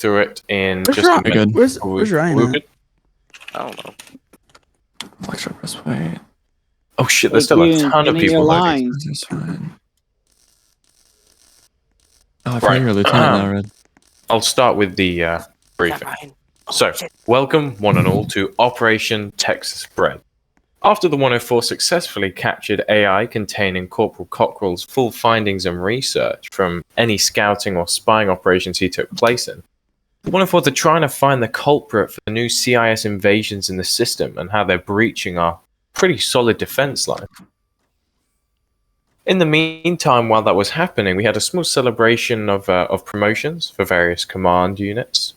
through it in Where's just a Ryan? minute. Where's Ryan We're at? good? I don't know. Electro press wait. Oh shit, there's still a ton of people loading. lines. This is fine. Oh, I've Right. heard you're a lieutenant now, Red. I'll start with the briefing. So, welcome one and all to Operation Texas Bread. After the 104 successfully captured AI containing Corporal Cockrell's full findings and research from any scouting or spying operations he took place in, the 104 are trying to find the culprit for the new CIS invasions in the system and how they're breaching our pretty solid defense line. In the meantime, while that was happening, we had a small celebration of promotions for various command units,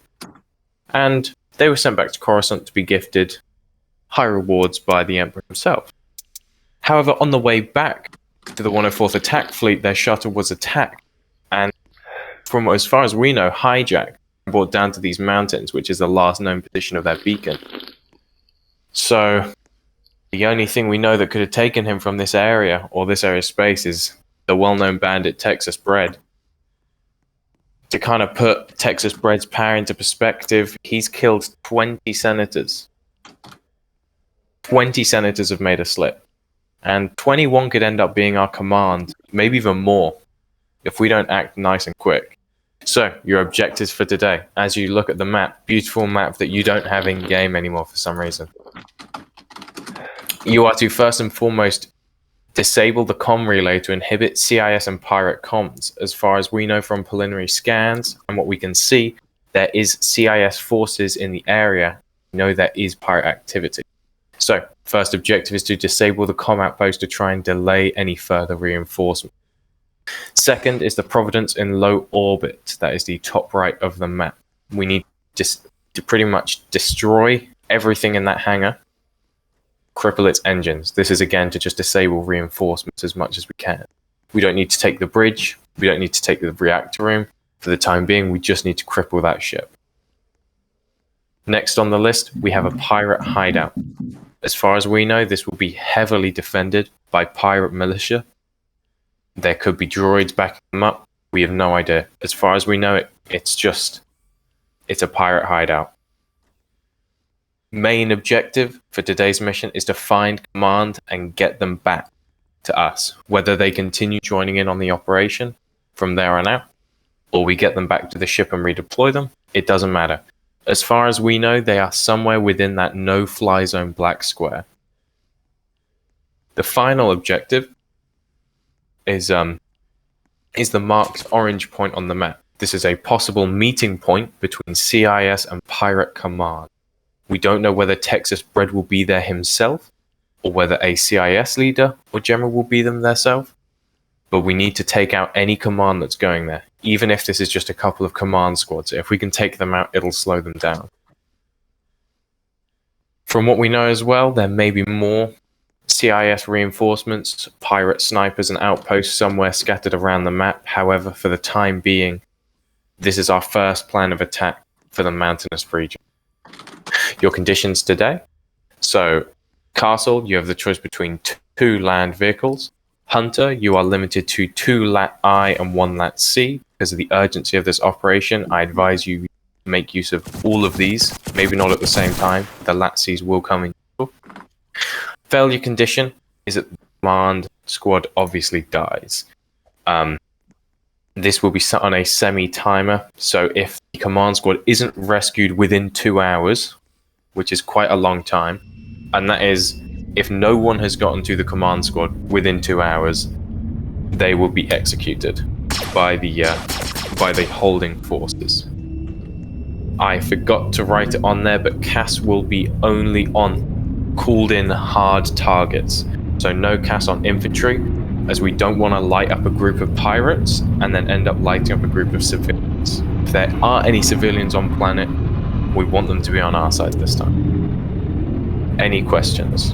and they were sent back to Coruscant to be gifted high rewards by the Emperor himself. However, on the way back to the 104th attack fleet, their shuttle was attacked, and from as far as we know, hijacked and brought down to these mountains, which is the last known position of their beacon. So, the only thing we know that could have taken him from this area, or this area of space, is the well-known bandit Texas Bread. To kind of put Texas Bread's power into perspective, he's killed 20 senators. 20 senators have made a slip. And 21 could end up being our command, maybe even more, if we don't act nice and quick. So, your objectives for today, as you look at the map, beautiful map that you don't have in-game anymore for some reason. You are to first and foremost disable the comm relay to inhibit CIS and pirate comms. As far as we know from preliminary scans and what we can see, there is CIS forces in the area. We know there is pirate activity. So, first objective is to disable the comm outpost to try and delay any further reinforcement. Second is the Providence in low orbit. That is the top right of the map. We need just to pretty much destroy everything in that hangar, cripple its engines. This is again to just disable reinforcements as much as we can. We don't need to take the bridge. We don't need to take the reactor room. For the time being, we just need to cripple that ship. Next on the list, we have a pirate hideout. As far as we know, this will be heavily defended by pirate militia. There could be droids backing them up. We have no idea. As far as we know, it's a pirate hideout. Main objective for today's mission is to find command and get them back to us. Whether they continue joining in on the operation from there on out, or we get them back to the ship and redeploy them, it doesn't matter. As far as we know, they are somewhere within that no-fly zone black square. The final objective is the marked orange point on the map. This is a possible meeting point between CIS and Pirate Command. We don't know whether Texas Bread will be there himself, or whether a CIS leader or general will be them themselves. But we need to take out any command that's going there, even if this is just a couple of command squads. If we can take them out, it'll slow them down. From what we know as well, there may be more CIS reinforcements, pirate snipers and outposts somewhere scattered around the map. However, for the time being, this is our first plan of attack for the mountainous region. Your conditions today. So, Castle, you have the choice between 2 land vehicles. Hunter, you are limited to 2 Lat I and 1 Lat C. Because of the urgency of this operation, I advise you make use of all of these. Maybe not at the same time. The Lat Cs will come in. Failure condition is that the command squad obviously dies. This will be set on a semi-timer. So if the command squad isn't rescued within 2 hours, which is quite a long time, and that is if no one has gotten to the command squad within 2 hours, they will be executed by the holding forces. I forgot to write it on there, but CAS will be only on called in hard targets. So no CAS on infantry, as we don't want to light up a group of pirates and then end up lighting up a group of civilians. If there are any civilians on planet, we want them to be on our side this time. Any questions?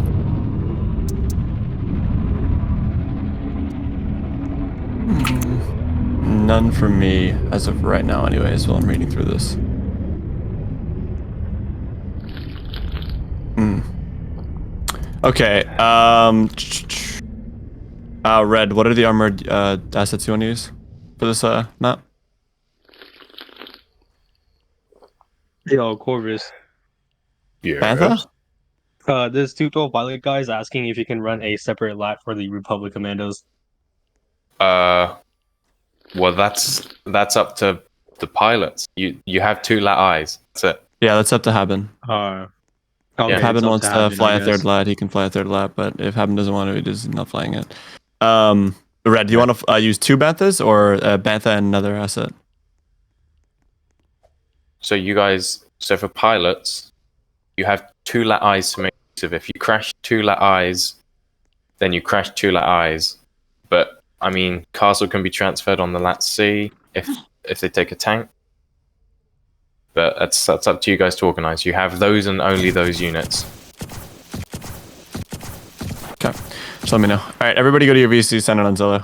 None from me as of right now anyways while I'm reading through this. Okay, Red, what are the armored assets you want to use for this map? Yo, Corvus. Bantha? This 212 pilot guy is asking if you can run a separate lap for the Republic Commandos. Well, that's up to the pilots. You have 2 lat eyes. That's it. Yeah, that's up to Haben. Okay, Yeah. If Haben it's up wants to Haben, fly I a third guess. lat, he can fly a third lat. But if Haben doesn't want to, he's not flying it. Red, do you want to use 2 Banthas or Bantha and another asset? So for pilots, you have 2 lat eyes to make use of. If you crash 2 lat eyes, then you crash 2 lat eyes. But I mean, Castle can be transferred on the lat C if they take a tank. But that's up to you guys to organize. You have those and only those units. Okay, just let me know. All right, everybody go to your VC, send it on Zillow.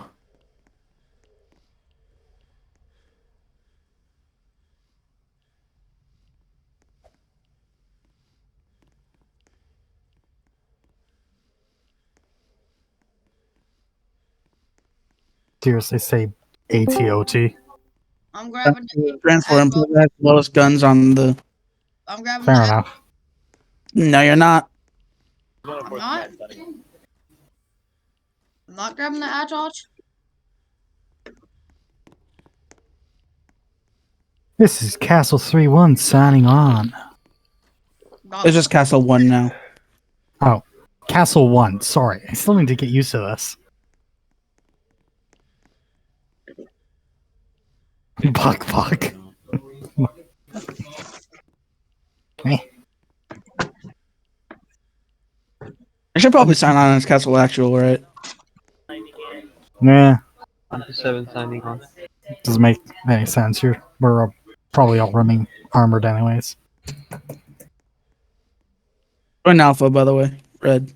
Seriously, say ATOT. I'm grabbing the Transfer him to the lowest guns on the. I'm grabbing Fair the enough. No, you're not. I'm not. I'm not grabbing the Agile. This is Castle 3-1 signing on. Not- It's just Castle 1 now. Oh, Castle 1. Sorry. I still need to get used to this. Buck. Eh. I should probably sign on as Castle Actual, right? Nah, 7 signing on. doesn't make any sense. We're probably all running armored anyways. Or an Alpha, by the way. Red.